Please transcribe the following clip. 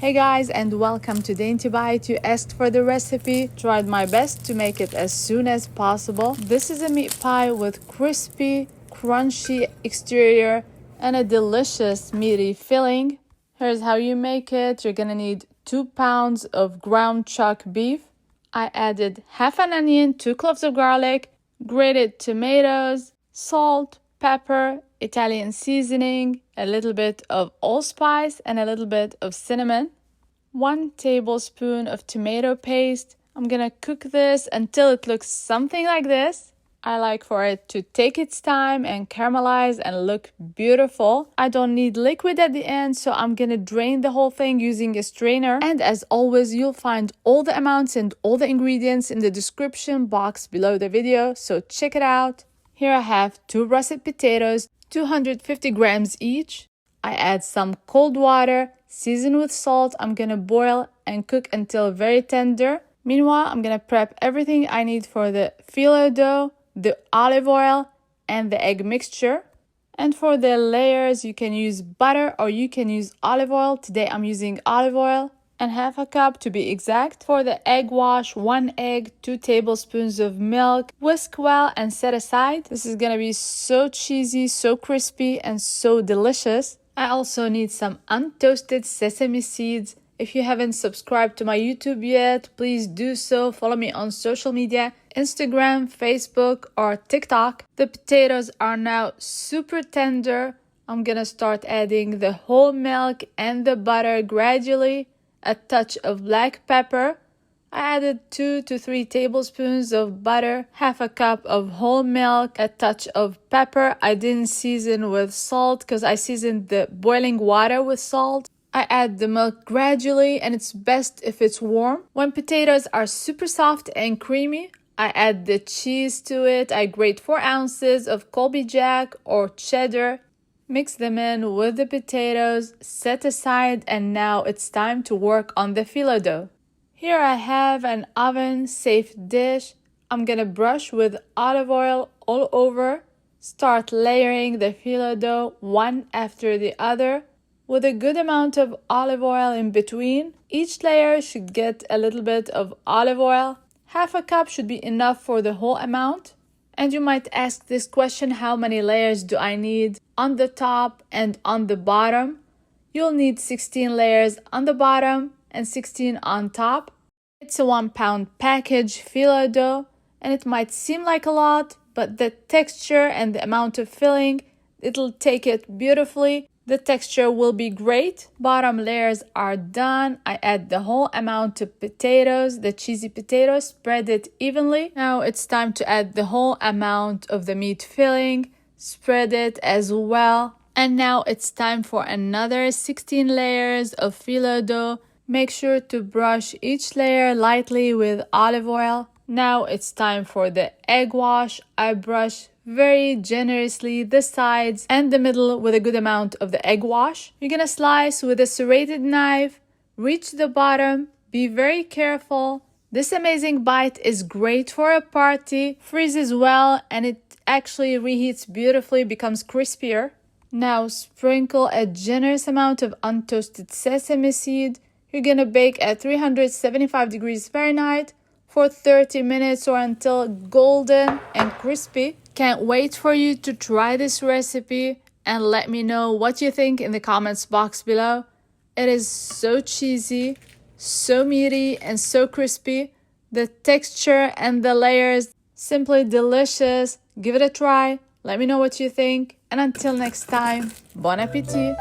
Hey guys, and welcome to Dainty Bite. You asked for the recipe. Tried my best to make it as soon as possible. This is a meat pie with crispy, crunchy exterior and a delicious meaty filling. Here's how you make it. You're gonna need 2 pounds of ground chuck beef. I added half an onion, 2 cloves of garlic, grated tomatoes, salt, pepper, Italian seasoning, a little bit of allspice, and a little bit of cinnamon. 1 tablespoon of tomato paste. I'm gonna cook this until it looks something like this. I like for it to take its time and caramelize and look beautiful. I don't need liquid at the end, so I'm gonna drain the whole thing using a strainer. And as always, you'll find all the amounts and all the ingredients in the description box below the video, so check it out. Here I have 2 russet potatoes, 250 grams each. I add some cold water, season with salt. I'm gonna boil and cook until very tender. Meanwhile, I'm gonna prep everything I need for the phyllo dough, the olive oil, and the egg mixture. And for the layers, you can use butter or you can use olive oil. Today I'm using olive oil. And half a cup to be exact. For the egg wash, 1 egg, 2 tablespoons of milk. Whisk well and set aside. This is gonna be so cheesy, so crispy, and so delicious. I also need some untoasted sesame seeds. If you haven't subscribed to my YouTube yet, please do so. Follow me on social media, Instagram, Facebook, or TikTok. The potatoes are now super tender. I'm gonna start adding the whole milk and the butter gradually. A touch of black pepper. I added 2 to 3 tablespoons of butter, half a cup of whole milk, a touch of pepper. I didn't season with salt because I seasoned the boiling water with salt. I add the milk gradually, and it's best if it's warm. When potatoes are super soft and creamy, I add the cheese to it. I grate 4 ounces of Colby Jack or cheddar. Mix them in with the potatoes, set aside, and now it's time to work on the phyllo dough. Here I have an oven-safe dish. I'm gonna brush with olive oil all over. Start layering the phyllo dough one after the other with a good amount of olive oil in between. Each layer should get a little bit of olive oil. Half a cup should be enough for the whole amount. And you might ask this question, how many layers do I need on the top and on the bottom? You'll need 16 layers on the bottom and 16 on top. It's a 1 pound package phyllo dough, and it might seem like a lot, but the texture and the amount of filling, it'll take it beautifully. The texture will be great. Bottom layers are done. I add the whole amount of potatoes, the cheesy potatoes, spread it evenly. Now it's time to add the whole amount of the meat filling, spread it as well. And now it's time for another 16 layers of phyllo dough. Make sure to brush each layer lightly with olive oil. Now it's time for the egg wash. I brush very generously the sides and the middle with a good amount of the egg wash. You're gonna slice with a serrated knife, reach the bottom, be very careful. This amazing bite is great for a party, freezes well, and it actually reheats beautifully, becomes crispier. Now sprinkle a generous amount of untoasted sesame seed. You're gonna bake at 375 degrees Fahrenheit for 30 minutes or until golden and crispy. Can't wait for you to try this recipe and let me know what you think in the comments box below. It is so cheesy, so meaty, and so crispy. The texture and the layers, simply delicious. Give it a try. Let me know what you think. And until next time, bon appetit!